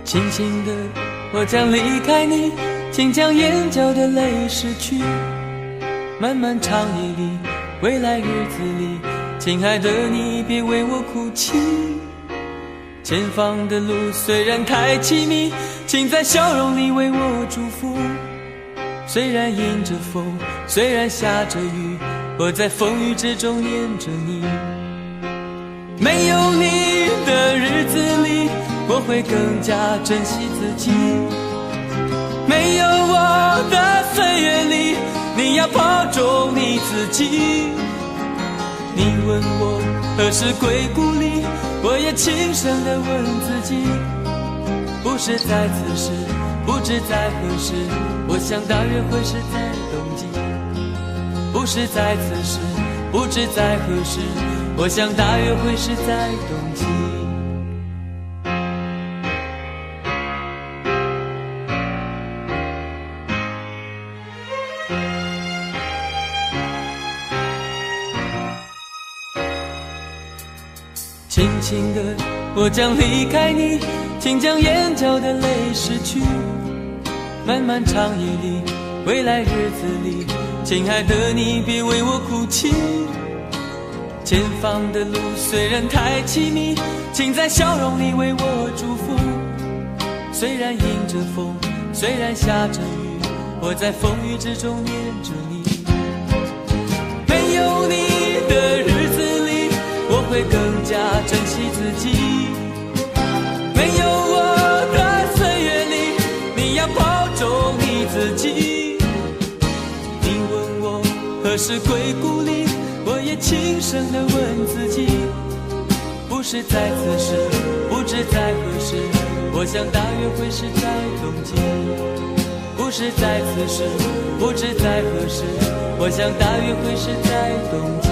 轻轻的，我将离开你，请将眼角的泪拭去。漫漫长夜里，未来日子里，亲爱的你别为我哭泣。前方的路虽然太凄迷，请在笑容里为我祝福。虽然迎着风，虽然下着雨，我在风雨之中念着你。没有你的日子里，我会更加珍惜自己。没有我的岁月里，你要保重你自己。你问我何时归故里，我也轻声地问自己。不是在此时，不知在何时，我想大约会是在冬季。不是在此时，不知在何时，我想大约会是在冬季。轻轻的，我将离开你，请将眼角的泪拭去。漫漫长夜里，未来日子里，亲爱的你别为我哭泣。前方的路虽然太凄迷，请在笑容里为我祝福。虽然迎着风，虽然下着雨，我在风雨之中念着你。没有你的日子里，我会更加珍惜自己。没有我的岁月里，你要保重你自己。你问我何时归故里，我也轻声地问自己。不是在此时，不知在何时，我想大约会是在冬季。不是在此时，不知在何时，我想大约会是在冬季。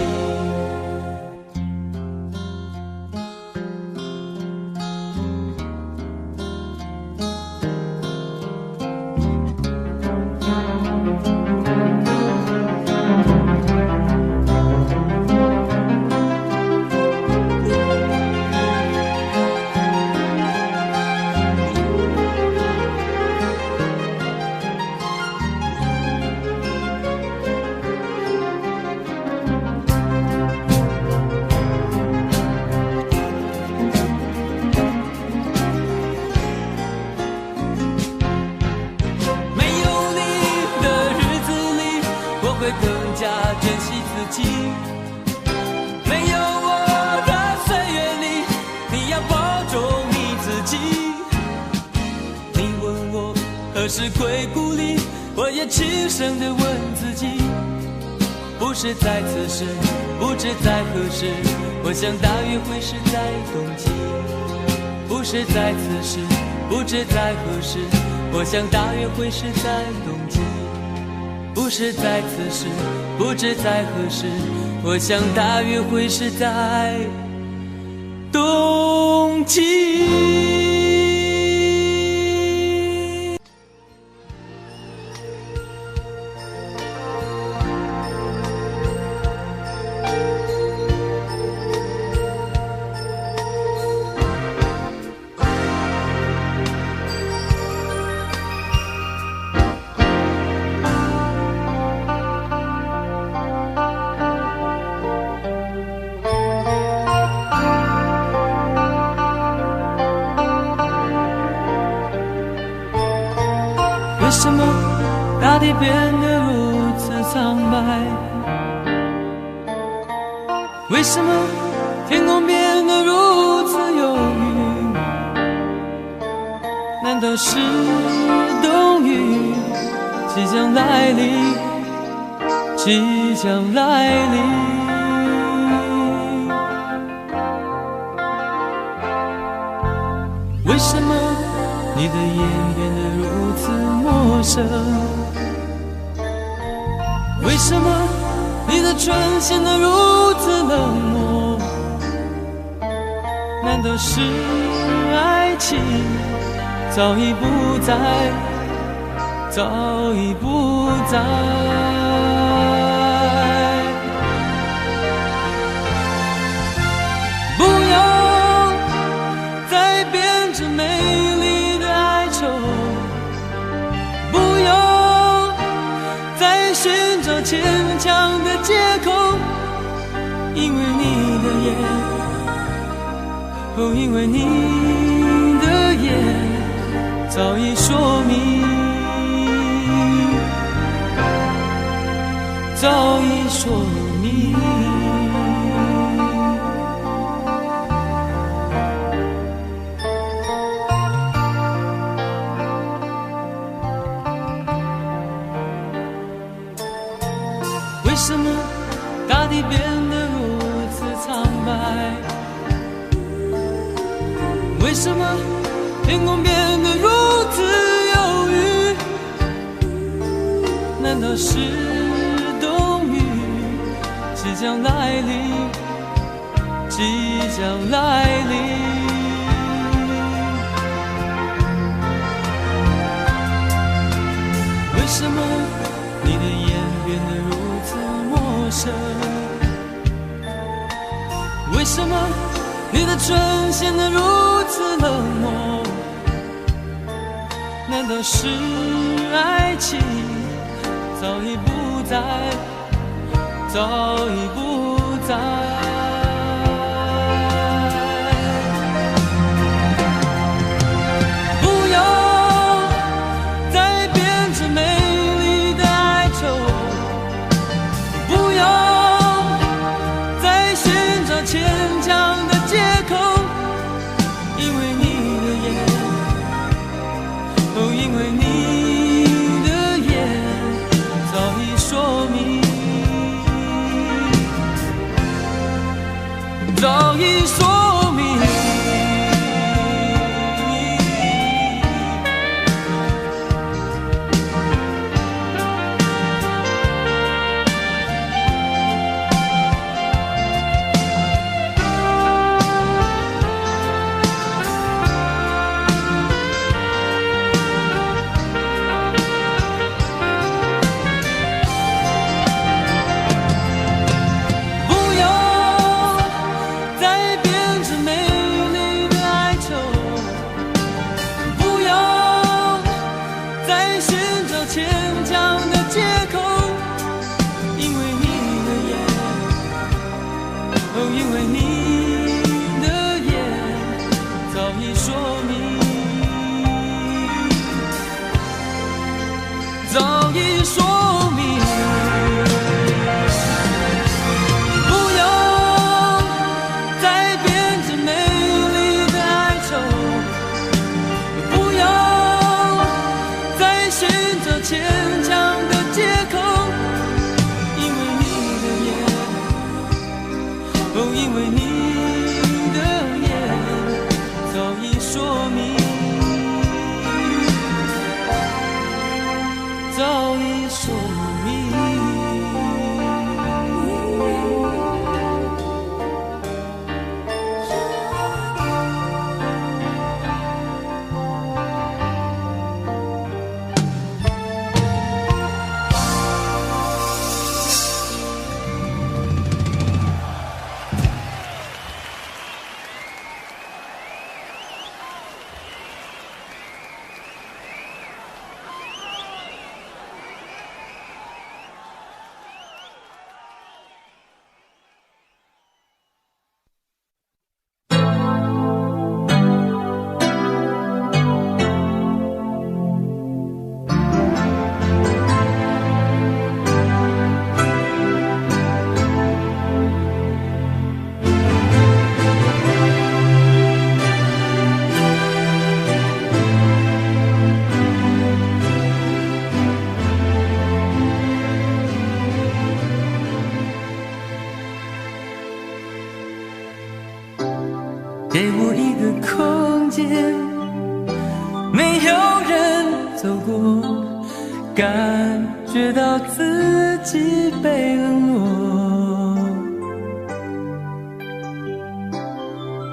会更加珍惜自己。没有我的岁月里，你要保重你自己。你问我何时归故里，我也轻声地问自己。不是在此时，不知在何时，我想大约会是在冬季。不是在此时，不知在何时，我想大约会是在冬季。不是在此时，不知在何时，我想大约会是在冬季。为什么大地变得如此苍白？为什么天空变得如此忧郁？难道是冬雨即将来临？即将来临？为什么你的眼变得如此陌生？为什么你的唇显得如此冷漠？难道是爱情早已不在，早已不在？不要再编织美丽的牵强的借口，因为你的眼，哦，因为你的眼早已说明，早已说明。为什么大地变得如此苍白？为什么天空变得如此忧郁？难道是冬雨即将来临？即将来临？为什么你的眼变得如此陌生？为什么你的唇显得如此冷漠？难道是爱情早已不在，早已不在？不要再变成美丽的哀愁，不要再寻找牵强的借口，因为你的眼，哦，因为你的眼早已说明，早已说明。给我一个空间，没有人走过，感觉到自己被冷落。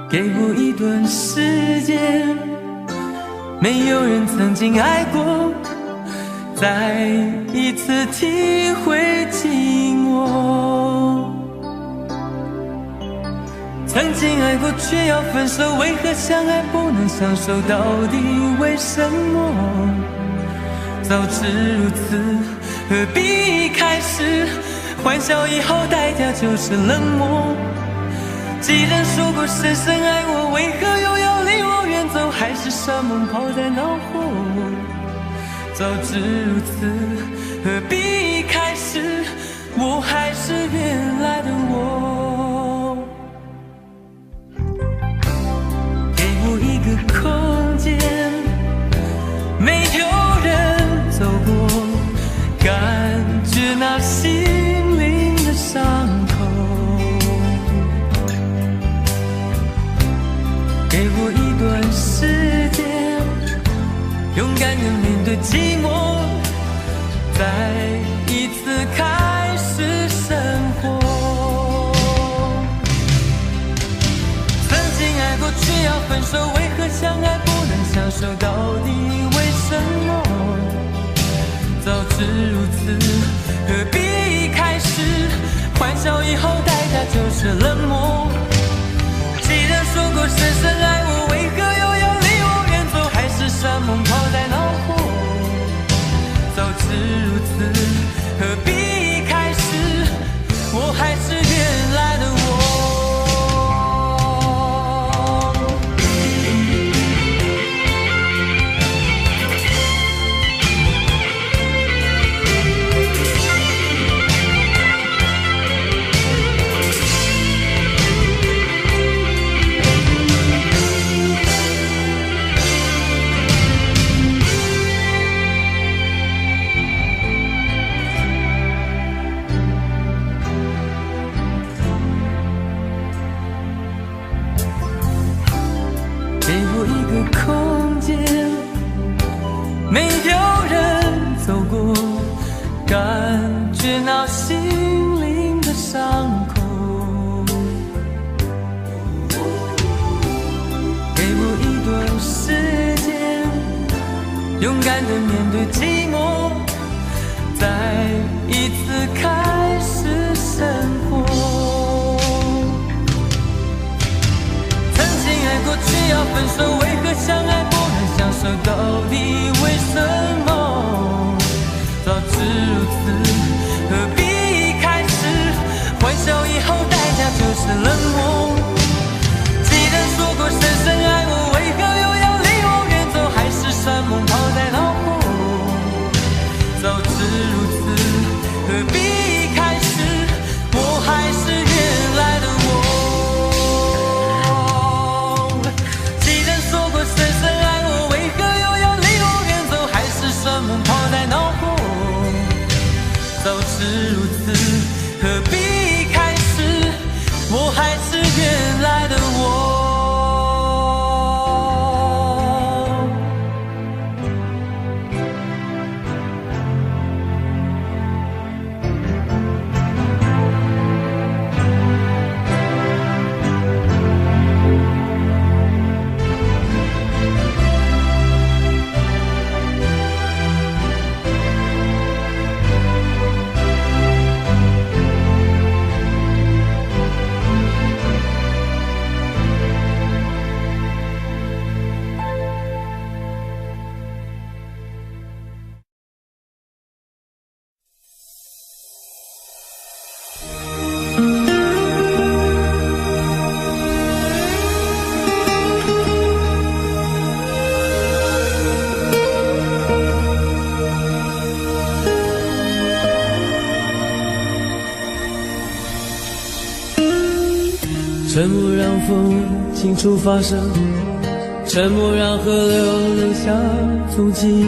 给我一段时间，没有人曾经爱过，再一次体会寂寞。曾经爱过却要分手，为何相爱不能相守？到底为什么？早知如此，何必一开始欢笑以后代价就是冷漠？既然说过深深爱我，为何又要离我远走？还是山盟抛在脑后？早知如此，何必一开始我还是原来的我？给我一个空间，没有人走过，感觉那心灵的伤口。给我一段时间，勇敢地面对寂寞，再一次开始生活。曾经爱过却要分手，为何相爱不能相守？到底为什么？早知如此，何必一开始欢笑以后代价就是冷漠？既然说过深深爱我，为何又要离我远走？还是山盟抛在脑后？早知如此，何必一开始我还是原来的我？空间没有人走过，感觉那心灵的伤口。给我一段时间，勇敢地面对寂寞，再一次开始生活。曾经爱过却要分手，为何相爱不能相守？到底为什么？早知如此，何必一开始欢笑以后代价就是冷漠？既然说过深深爱我，为何又要离我远走？还是山盟抛在脑后？早知如此，何必一开始我还是原来的我？早知如此，何必一开始我还是原来的我？沉默让风清楚发声，沉默让河流留下足迹，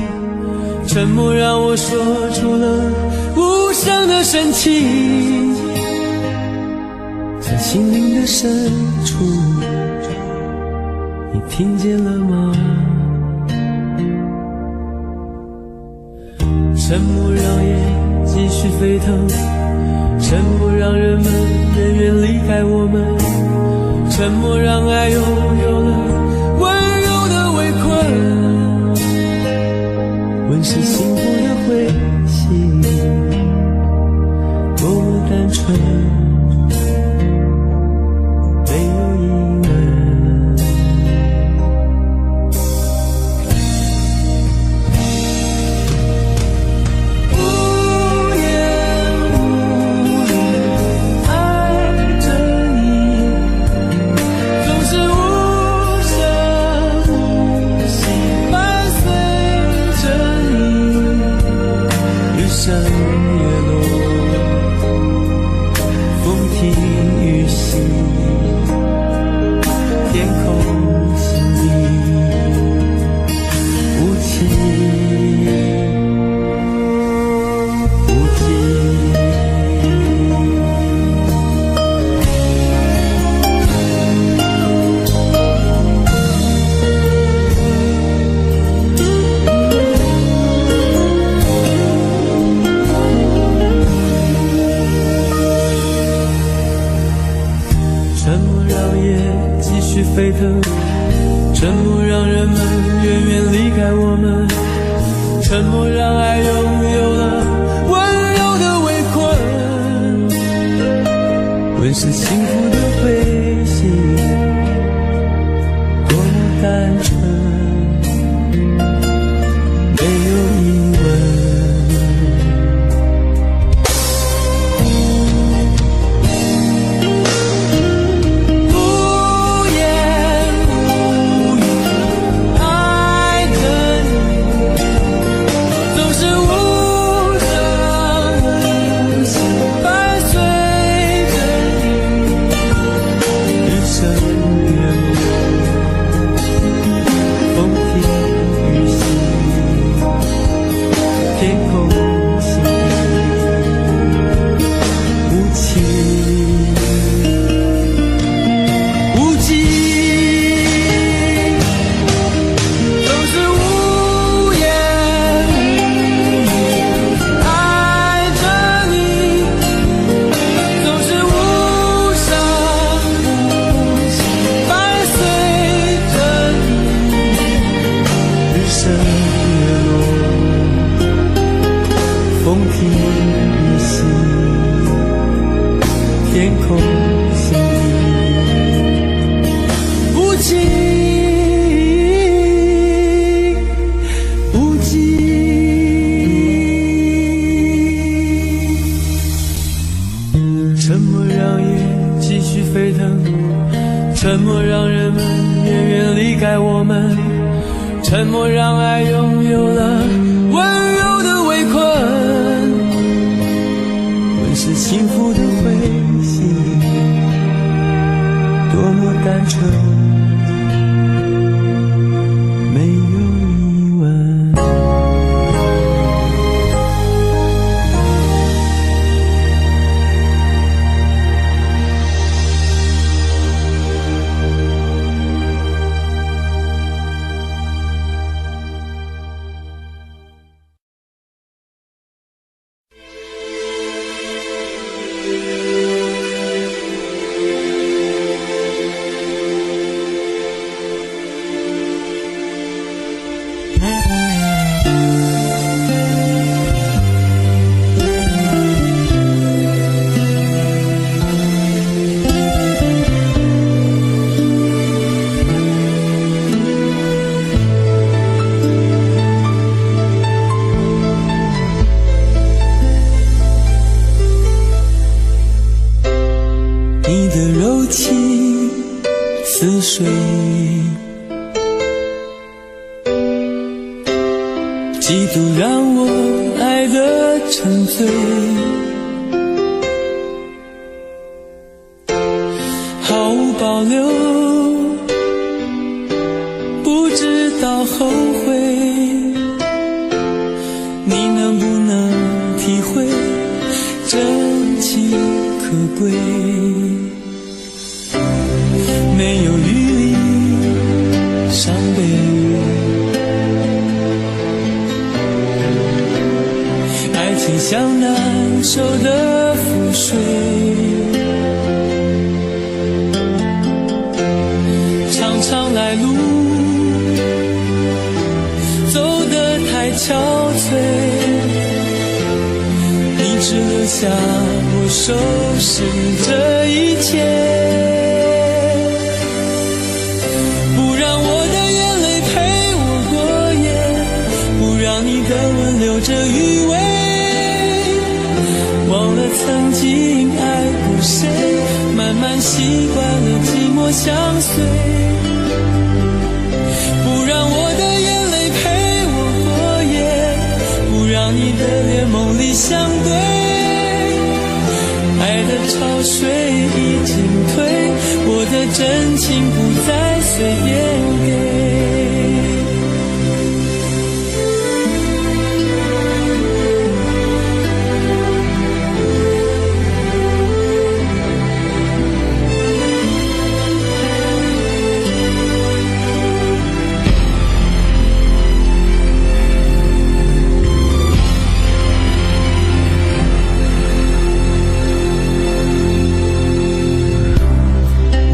沉默让我说出了无声的深情，在心灵的深处，你听见了吗？沉默让夜继续飞腾，沉默让人们远远离开我们，沉默让爱拥有了温柔的围困，温是幸福的回信，多么单纯，没有疑问。沉默让爱拥有了温柔的围困，问是幸福的灰心，多么单纯，没有疑问。沉默让人们远远离开我们，沉默让爱拥有了温柔的围困，问是幸福的灰心，多么单纯，没有疑问。你的柔情似水，嫉妒让我爱得沉醉，毫无保留，不知道后悔，你能不能体会真情可贵？没有余力伤悲，爱情像难受的覆水，长长来路走得太憔悴，你只留下我收拾这一切。留着余味，忘了曾经爱过谁，慢慢习惯了寂寞相随，不让我的眼泪陪我过夜，不让你的脸梦里相对，爱的潮水已经退，我的真情不再随便给。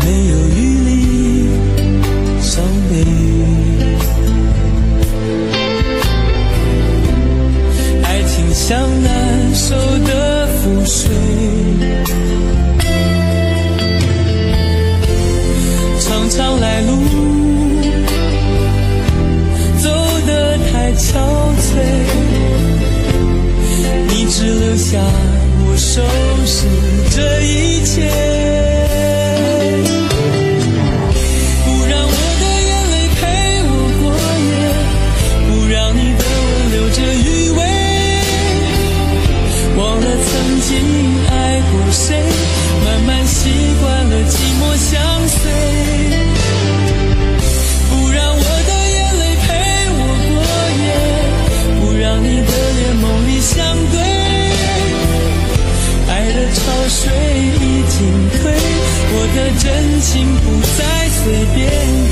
没有余力伤悲，像难收的覆水，常常来路走得太憔悴，你只留下我收拾这一切。曾经爱过谁，慢慢习惯了寂寞相随，不让我的眼泪陪我过夜，不让你的脸梦里相对，爱的潮水已经退，我的真情不再随便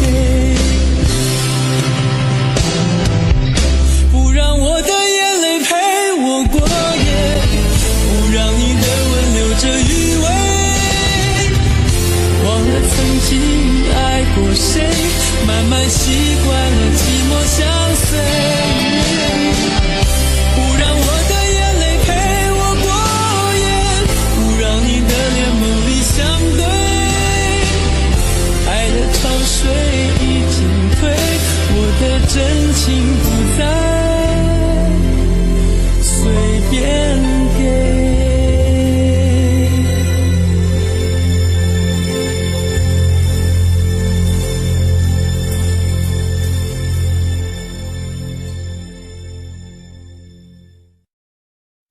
给，不让我的眼泪陪我过夜，让你的吻留着余味，忘了曾经爱过谁，慢慢习惯了寂寞相随，不让我的眼泪陪我过夜，不让你的脸梦里相对，爱的潮水已经退，我的真情不再随便给。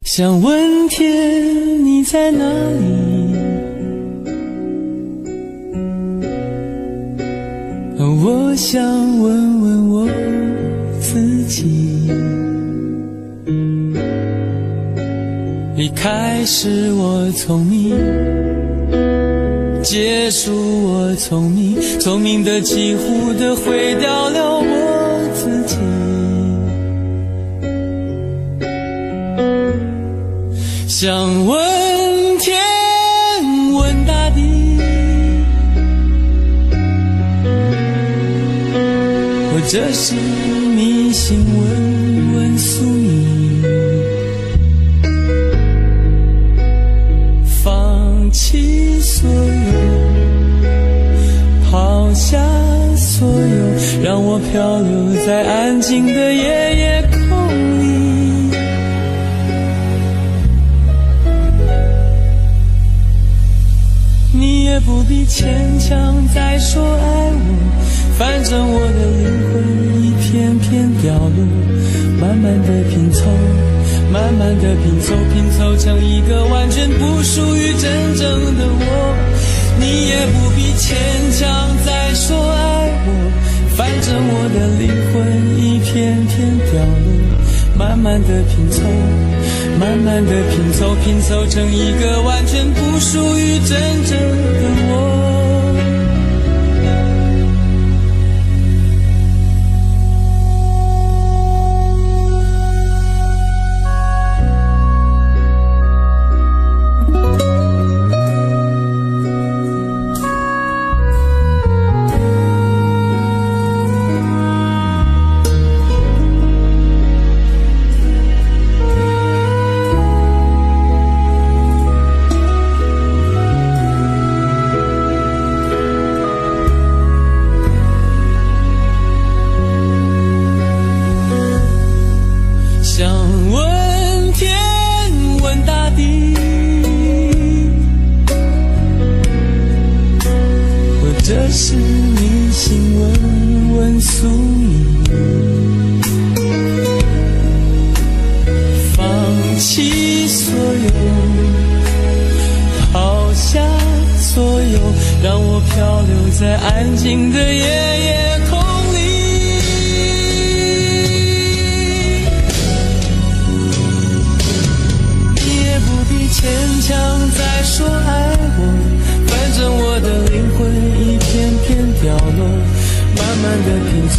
想问天你在哪里，我想问问我自己，离开时我聪明，结束我聪明，聪明的几乎的毁掉了我自己。想问天问大地，或者是迷信问问宿命，放弃所有，抛下所有，让我漂流在安静的夜夜空里。你也不必牵强再说爱我，反正我的灵魂一片片掉落，慢慢的拼凑，慢慢的拼凑，拼凑成一个完全不属于真正的我。你也不必牵强再说爱我，反正我的灵魂一片片掉落，慢慢的拼凑，慢慢的拼凑，拼凑成一个完全不属于真正的我。这是迷信问问宿命，放弃所有，抛下所有，让我漂流在安静的夜夜空里。你也不必牵强再说爱我，反正我的灵魂一片片掉落，慢慢的拼凑，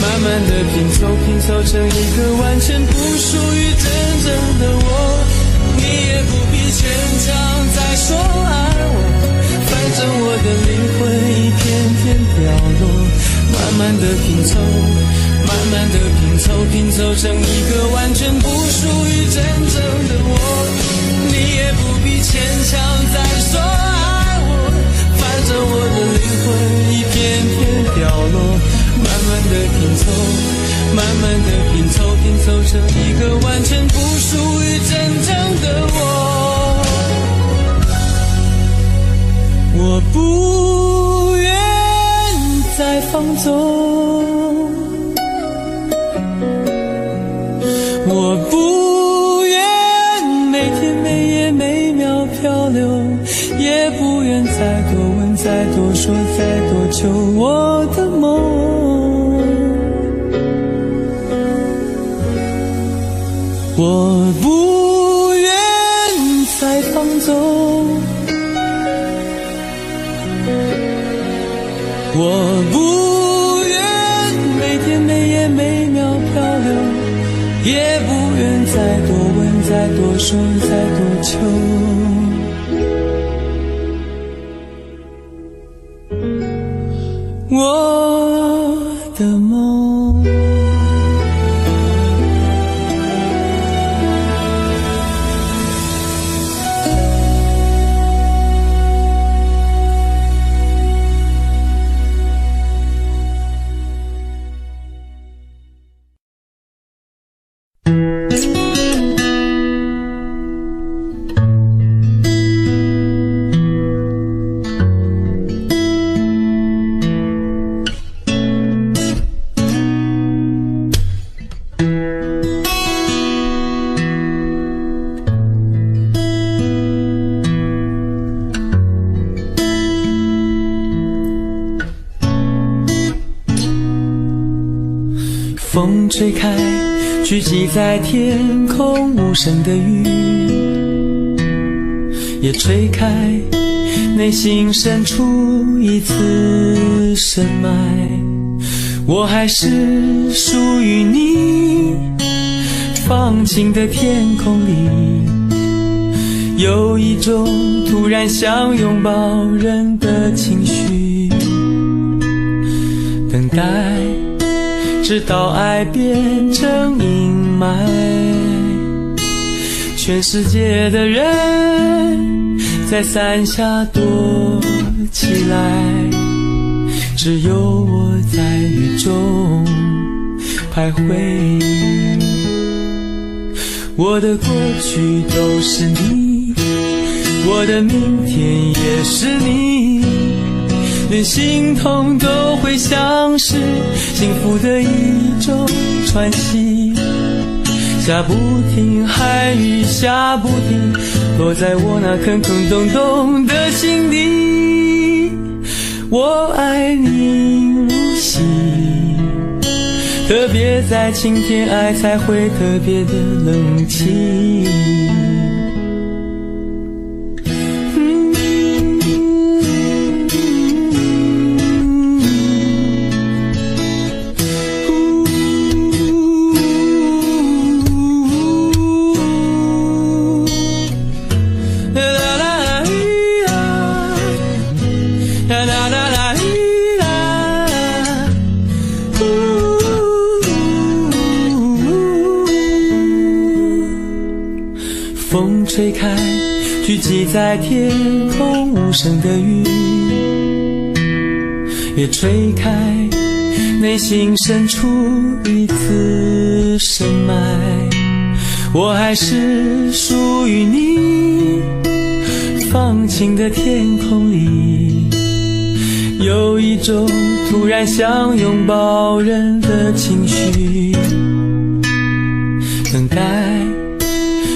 慢慢的拼凑，拼凑成一个完全不属于真正的我。你也不必牵强再说爱我，反正我的灵魂一片片掉落，慢慢的拼凑，慢慢的拼凑，拼凑成一个完全不属于真拼凑，慢慢的拼凑，拼凑成一个完全不属于真正的我。我不愿再放纵，我不愿每天每夜每秒漂流，也不愿再多问再多说再多求我的梦。我不愿再放纵，我不愿每天每夜每秒漂流，也不愿再多问再多说再多求我的梦。风吹开聚集在天空无声的雨，也吹开内心深处一丝深埋。我还是属于你，放晴的天空里有一种突然想拥抱人的情绪，等待直到爱变成阴霾，全世界的人在伞下躲起来，只有我在雨中徘徊。我的过去都是你，我的明天也是你，连心痛都会像是幸福的一种喘息。下不停，寒雨下不停，落在我那空空洞洞的心底。我爱你如昔，特别在晴天，爱才会特别的冷清。风吹开聚集在天空无声的雨，也吹开内心深处一丝深埋。我还是属于你，放晴的天空里有一种突然想拥抱人的情绪，等待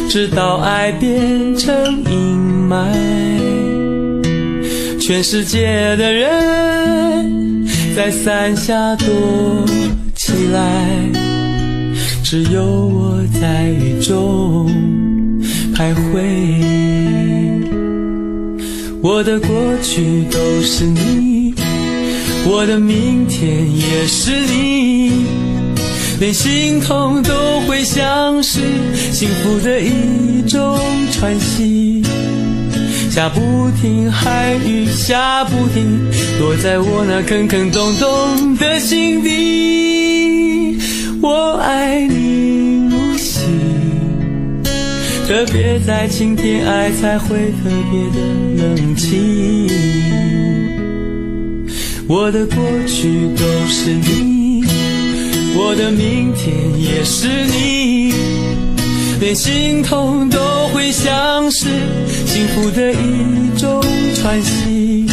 直到爱变成阴霾，全世界的人在伞下躲起来，只有我在雨中徘徊。我的过去都是你，我的明天也是你，连心痛都会像是幸福的一种喘息。下不停，寒雨下不停，落在我那坑坑洞洞的心底。我爱你如昔，特别在晴天，爱才会特别的冷清。我的过去都是你，我的明天也是你，连心痛都会像是幸福的一种喘息。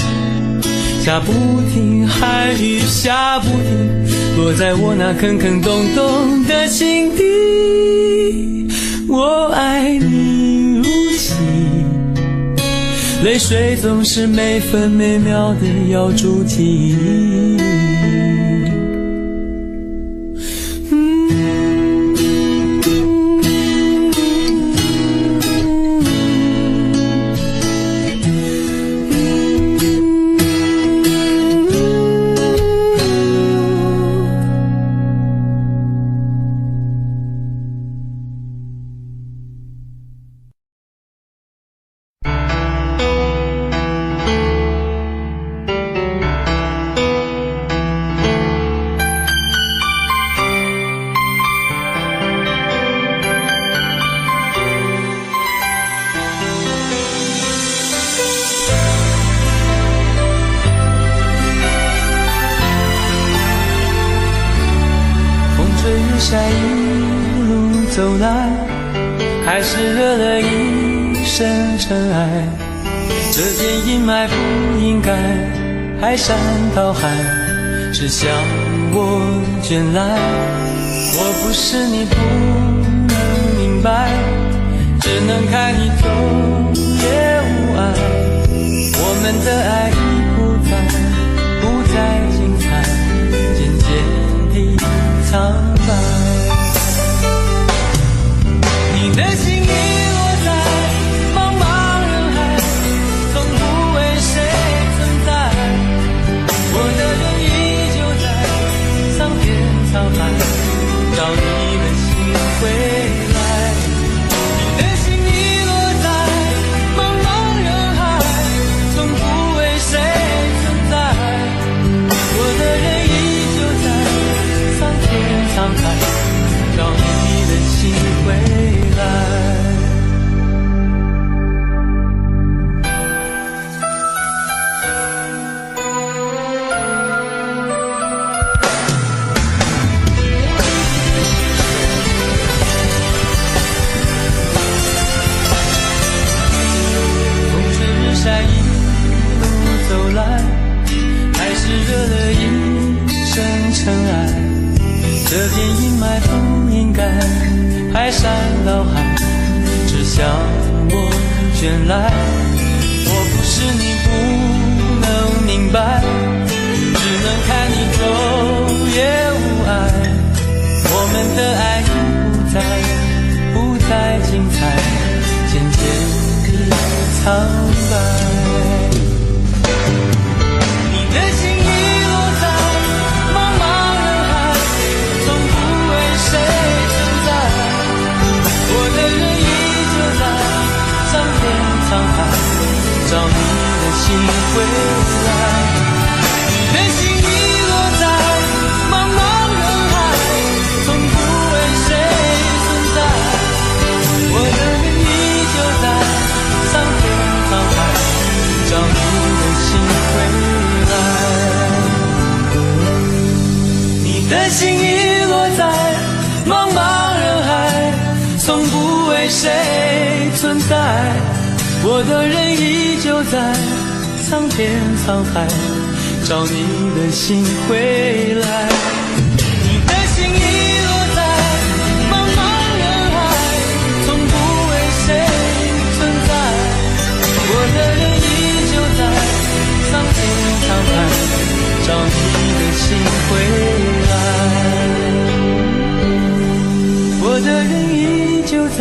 下不停，寒雨下不停，落在我那坑坑洞洞的心底。我爱你如昔，泪水总是每分每秒的咬住记忆。下一路走来，还是惹了一身尘埃。这片阴霾不应该排山倒海，只向我卷来。我不是你不能明白，只能看你走也无碍。我们的爱已不再精彩，渐渐地苍白。你的心遗落在茫茫人海，从不为谁存在。我的人依旧在桑田沧海，找你的心回来。你的心遗落在茫茫人海，从不为谁存在。我的人依旧在桑田沧海，找你的心回来。风吹日晒一路走来，还是惹了一身尘埃。这片阴霾不应该排山倒海，只向我卷来。我不是你不能明白，只能看你走也无碍。我们的爱已不再精彩，渐渐地苍白。你的心遗落在茫茫人海，从不为谁存在。我的人依旧在桑田沧海，找你的心回来。你的心遗落在茫茫人海，从不为谁存在。我的人依旧在桑田沧海，找你的心回来。你的心遗落在茫茫人海，从不为谁存在。我的人依旧在桑田沧海，找你的心回来。你的心遗落在茫茫人海，从不为谁存在。我的人依旧在桑田沧海，找你的心回来。我的人依旧在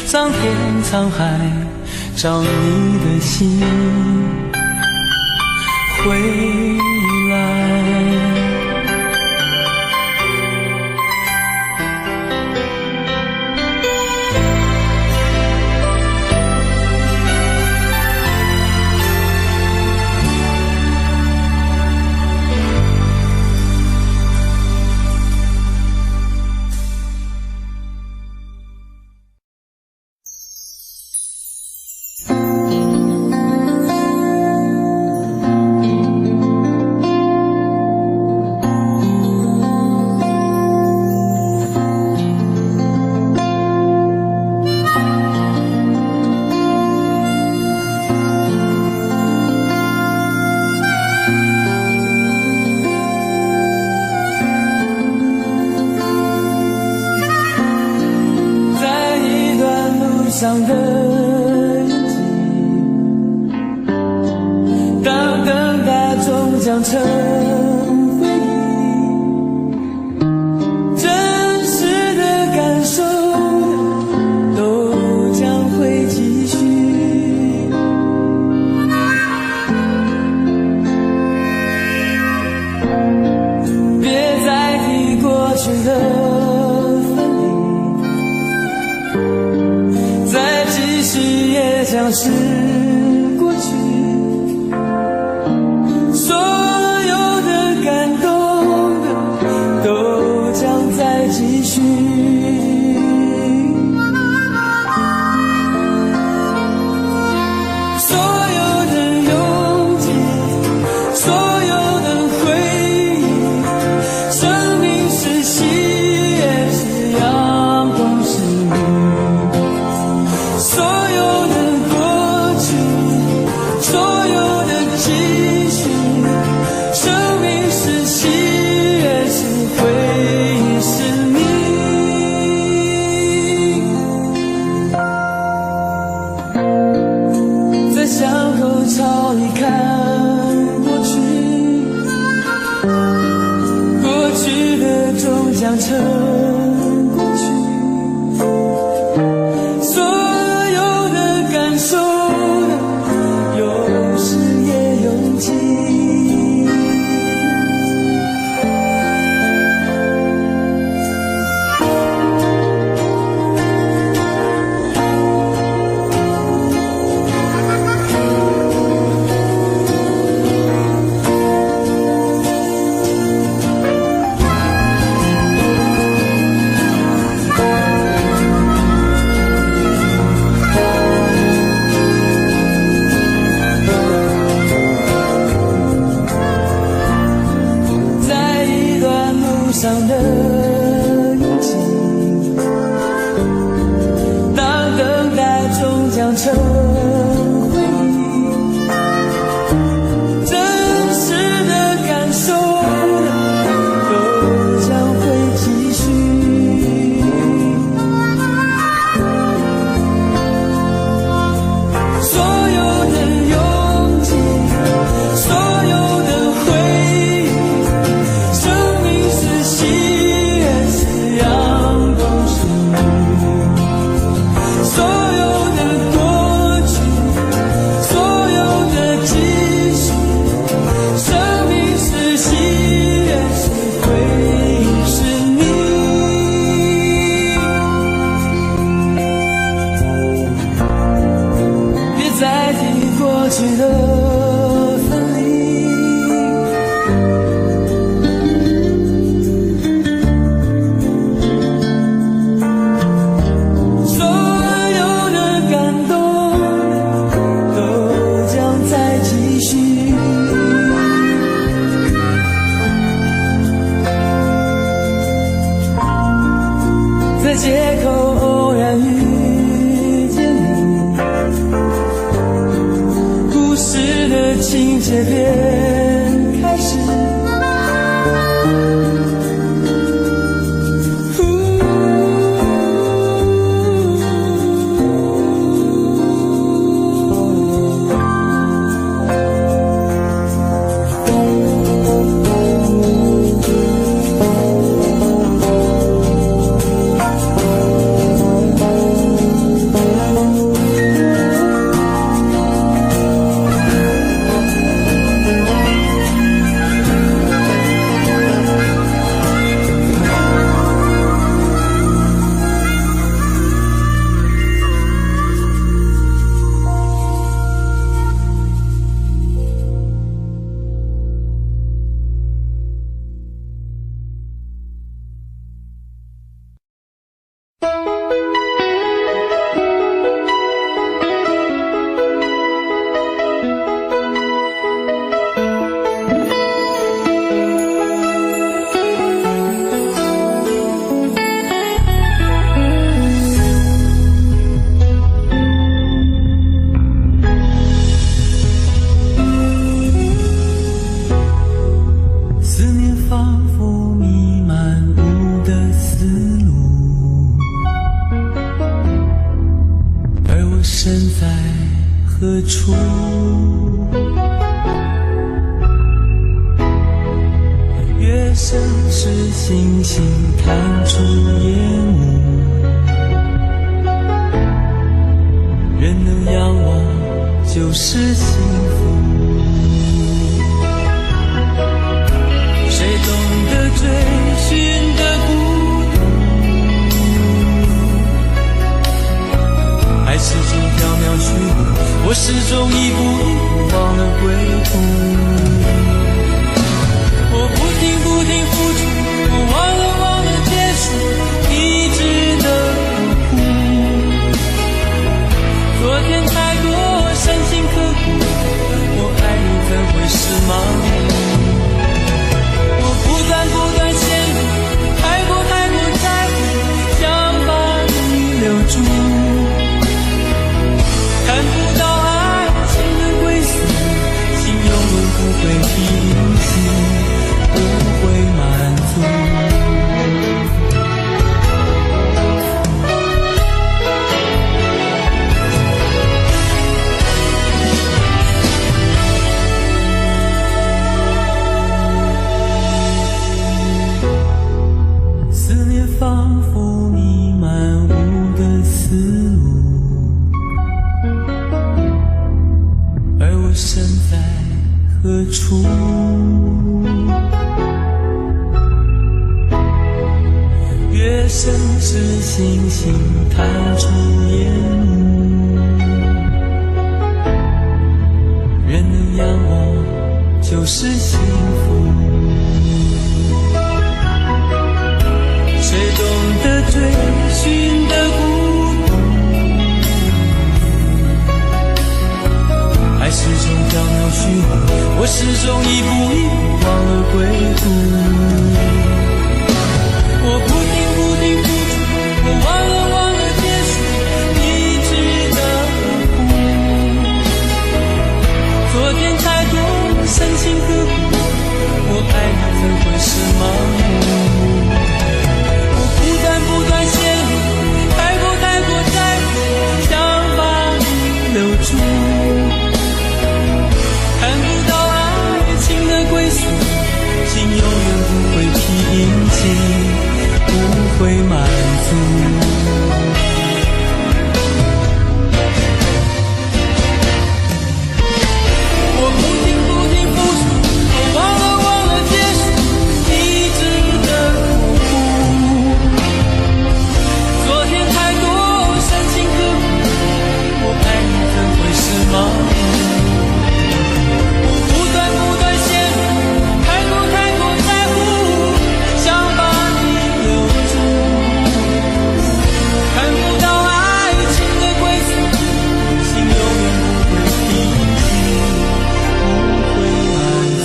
桑田沧海，找你的心回来。上的印记，当等待终将成回忆，真实的感受都将会继续。别再提过去的也将是过去，所有的感动都将再继续，所有的拥挤，所有的回忆，生命是喜也是阳光是雨，所有的过去，所有的继续，生命是喜悦，是回忆，是你。在巷口朝你看过去，过去的终将成过去。受的有时也拥挤，上的印记，当等待终将成回忆，真实的感受都将会继续，所有的拥挤，所有的回忆，生命是喜悦，是阳光是雨，所有的过去，所有的继续，生命是喜悦，是回忆，是你。别再提过去的分离，在街口偶然遇见你，故事的情节便开始。身在何处？月升时，星星探出烟雾，人能仰望就是幸福。谁懂得追寻的孤独？爱始终缥缈虚无，我始终一步一步忘了归途。我不停付出，我忘了结束，一直的呵护。昨天太多深情刻骨，我爱你怎会是盲目？我不断陷入，太过在乎，想把你留住。看不到爱情的归宿，心永远不会平息。不会满足，思念仿佛弥漫我的思路，而我身在何处？月升时，星星探出烟雾，人能仰望就是幸福。谁懂得追寻的孤独？爱始终缥缈虚无，我始终一步一步忘了归途。我不停付出，我忘了结束，一直的呵护。昨天太多深情刻骨，我爱你怎会是盲目？我不断陷入，太过在乎，想把你留住。看不到爱情的归宿，心永远不会平静。不会满足。我不停付出，我忘了结束，一直的呵护。昨天太多深情刻骨，我爱你怎会是盲目？我不断陷入，太过在乎，想把看不到爱情的归宿，心永远不会平静，不会满足。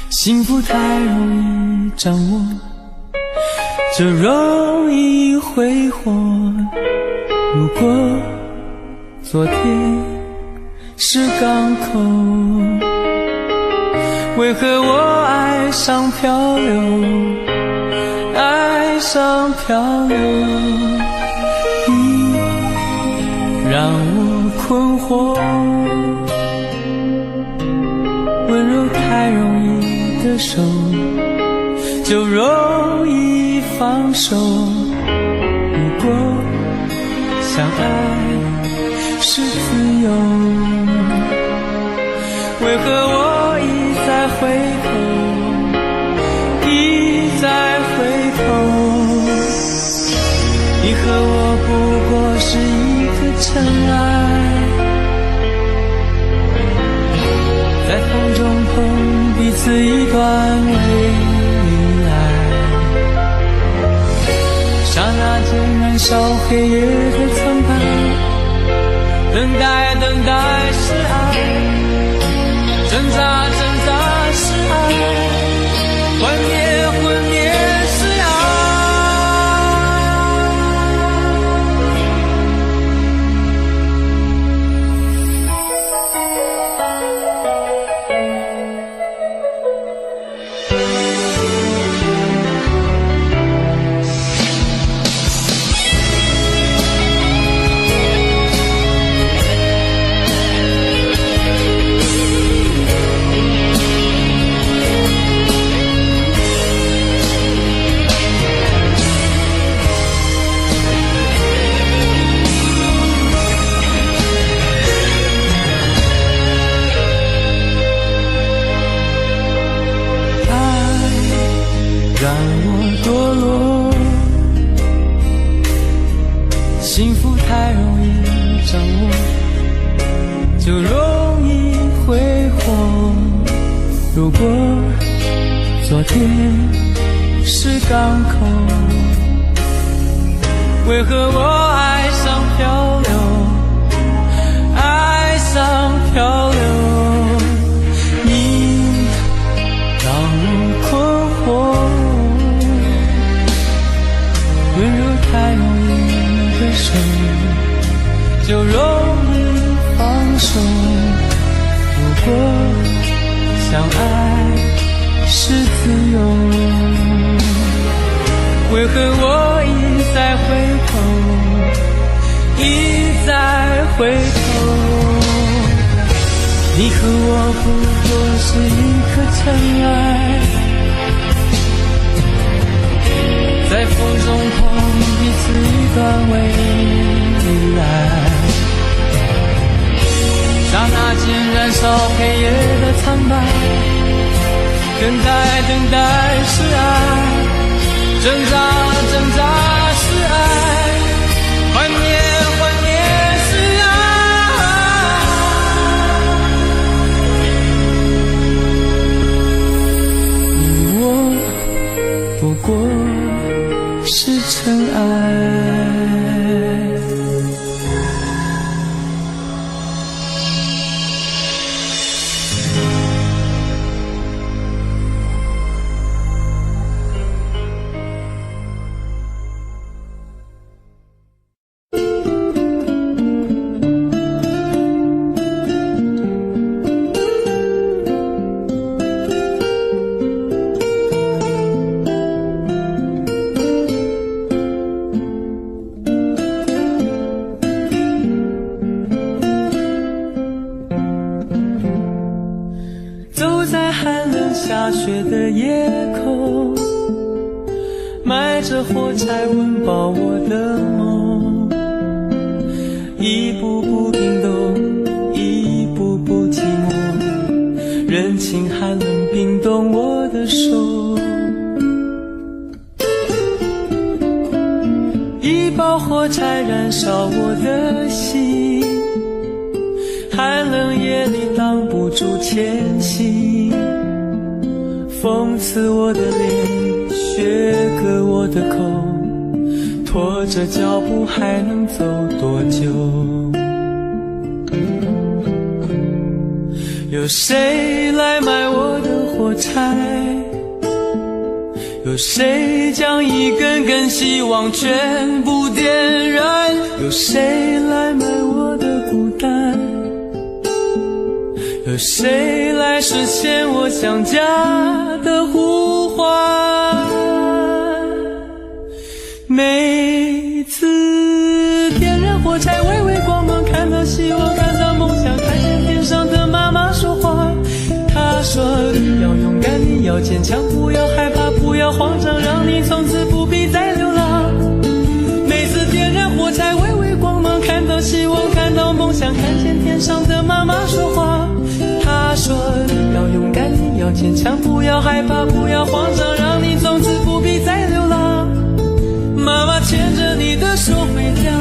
幸福太容易掌握，就容易挥霍。如果昨天是港口，为何我爱上漂流，爱上漂流，你让我困惑。温柔太容易的手，就容易放手。如果相爱是自由，为何我一再回头，一再回头？你和是一颗尘埃，在风中碰彼此一段未来，刹那间燃烧黑夜的苍白，等待等待是爱，挣扎挣扎是爱，幻灭幻灭是爱。幸福太容易掌握，就容易挥霍。如果昨天是港口，为何我爱上漂流，爱上漂流？你让我困惑，温柔太容易的手就容易放手。如果相爱是自由，为何我一再回头，一再回头？你和我不过是一颗尘埃，在风中碰彼此一段未来，刹那间燃烧黑夜的苍白，等待等待是爱，挣扎挣扎是爱，幻灭幻灭是爱。你我不过是尘埃。下雪的夜空，埋着火柴温饱我的梦，一步步冰冻，一步步寂寞，人情寒冷冰冻我的手，一包火柴燃烧我的心，寒冷夜里挡不住前行，风刺我的脸，雪割我的口，拖着脚步还能走多久？有谁来买我的火柴？有谁将一根根希望全部点燃？有谁来买我的孤单？有谁来实现我想家的呼唤？每次点燃火柴，微微光芒，看到希望，看到梦想，看见天上的妈妈说话。她说你要勇敢，你要坚强，不要害怕，不要慌张，让你从此不必再流浪。每次点燃火柴，微微光芒，看到希望，看到梦想，看见天上的妈妈说话。他说你要勇敢，你要坚强，不要害怕，不要慌张，让你从此不必再流浪。妈妈牵着你的手回家，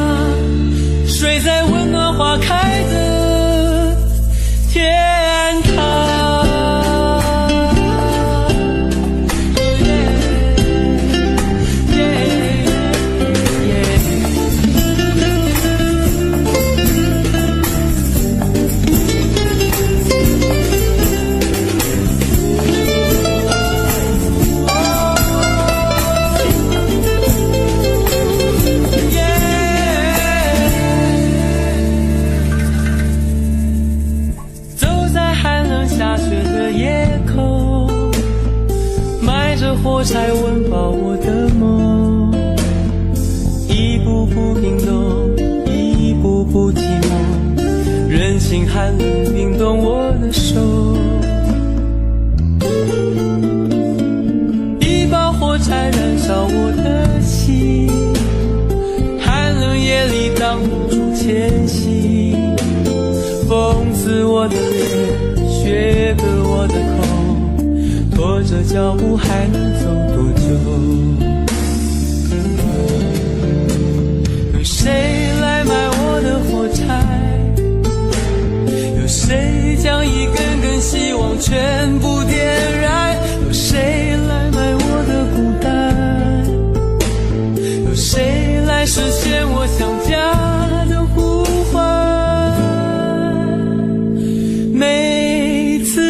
寒冷冰冻我的手，一把火柴燃烧我的心，寒冷夜里挡不住前行，风刺我的脸，雪割我的口，拖着脚步还能走多久？有谁来买我的火柴？有谁将一根根希望全部点燃？有谁来买我的孤单？有谁来实现我想家的呼唤？每次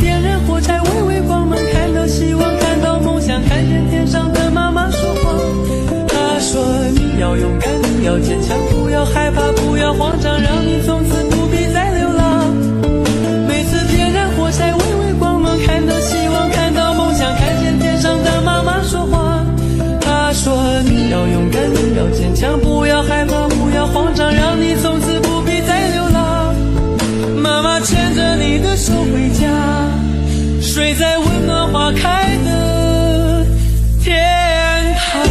点燃火柴，微微光芒，看到希望，看到梦想，看见天上的妈妈说话。她说你要勇敢，你要坚强，不要害怕，不要慌张，让你从此不必再流浪。每次点燃火柴，微微光芒，看到希望，看到梦想，看见天上的妈妈说话。她说你要勇敢，你要坚强，不要害怕，不要慌张，让你从此不必再流浪。妈妈牵着你的手回家，睡在温暖花开的天堂。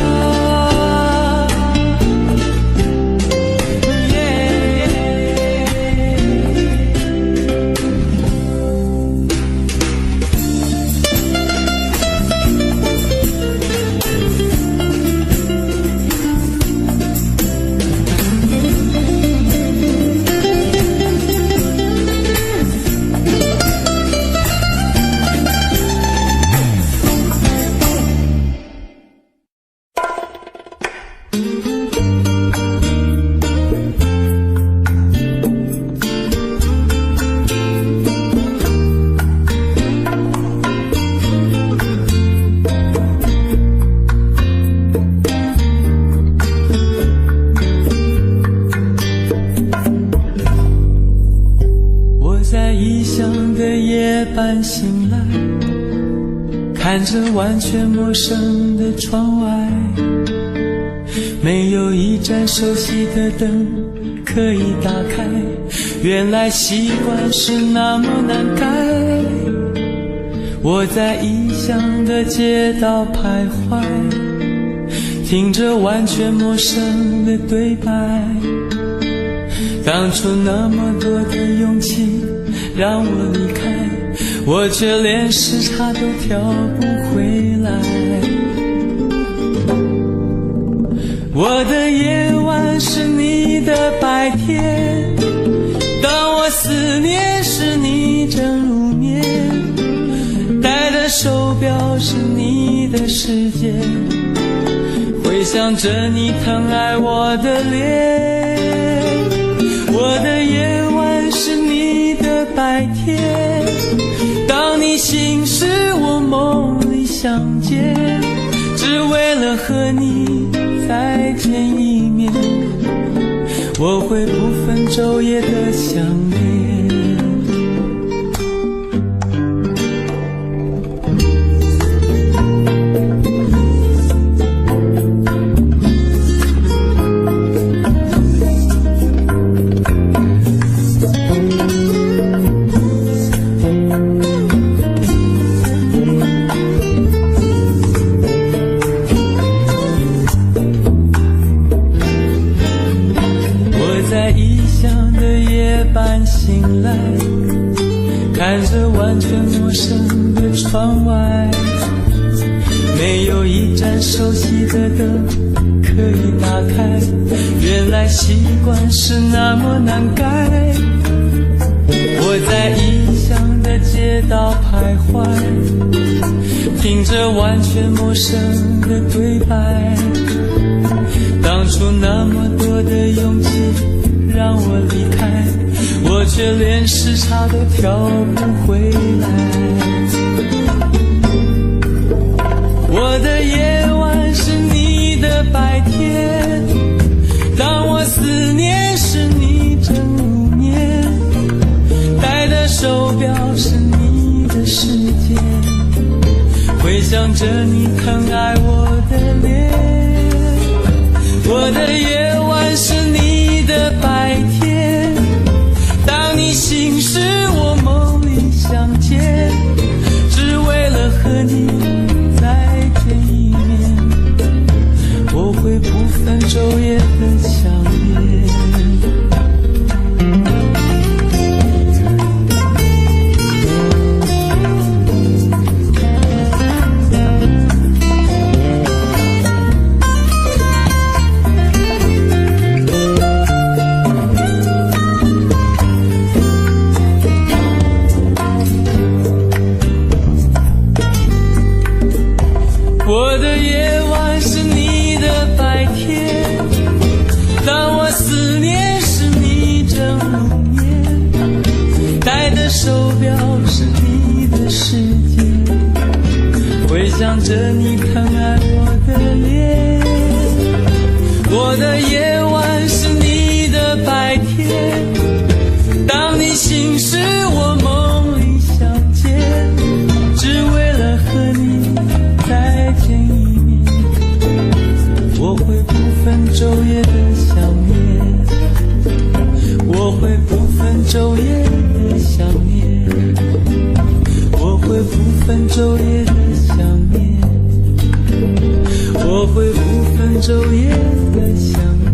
醒来，看着完全陌生的窗外，没有一盏熟悉的灯可以打开，原来习惯是那么难改。我在异乡的街道徘徊，听着完全陌生的对白，当初那么多的勇气让我离开，我却连时差都调不回来。我的夜晚是你的白天，当我思念时你正入眠，戴的手表是你的时间，回想着你疼爱我的脸。我的夜晚是你的白天，当你醒时我梦里相见，只为了和你再见一面，我会不分昼夜的想念。醒来，看着完全陌生的窗外，没有一盏熟悉的灯可以打开，原来习惯是那么难改。我在异乡的街道徘徊，听着完全陌生的对白，当初那么多的勇气让我离开，我却连时差都调不回来。我的夜晚是你的白天，当我思念时你正入眠，戴的手表是你的时间，回想着你疼爱我的脸。我的夜晚是你的白天，当昼夜的想念。我的夜晚是你的白天，当我思念时你正入眠，戴的手表是你的时间，回想着你疼爱我的脸。我的夜晚是你的白天，当你醒时我梦里相见，只为了和你再见一面。我会不分昼夜的想念，我会不分昼夜的想念，我会不分昼夜的想念，我会不分昼夜的想念。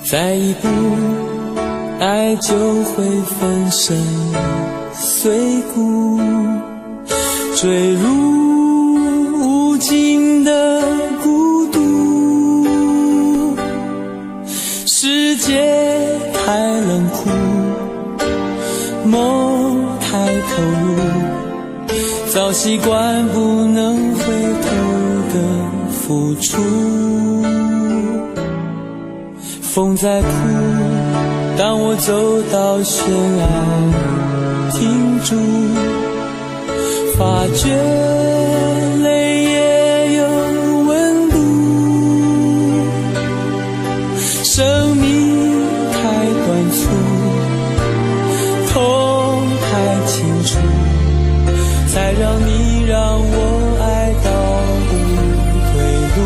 再一步，爱就会粉身碎骨，坠入无尽的孤独。世界太冷酷，梦太投入，早习惯不能回头的付出。风在哭，当我走到悬崖停住，发觉泪也有温度。生命太短促，痛太清楚，才让你让我爱到无退路。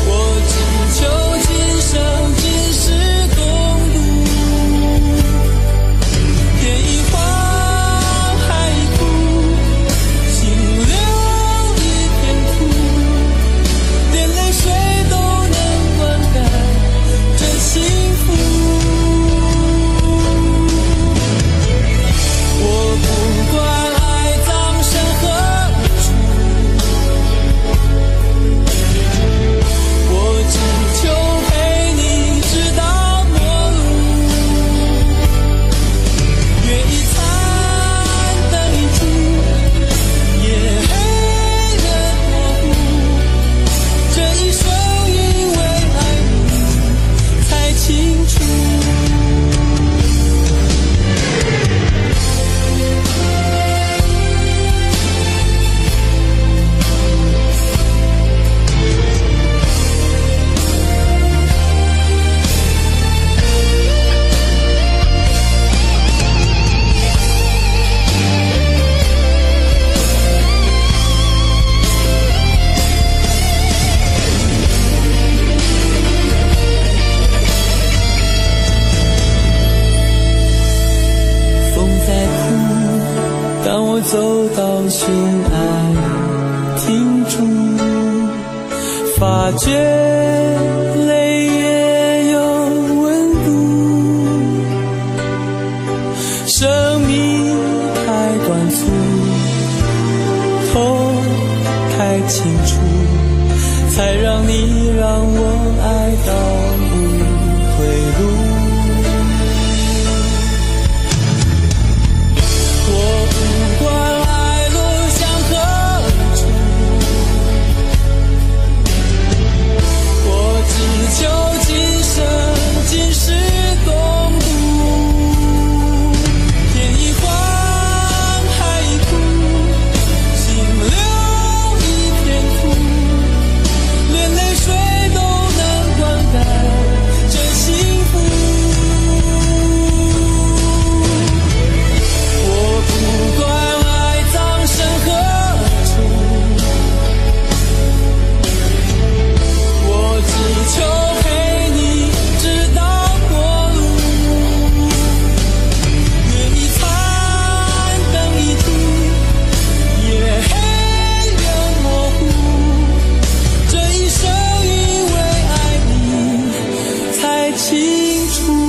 我寻爱停住，发觉泪也有温度，生命太短促，头太清楚，才让你让我爱到无退路。清楚。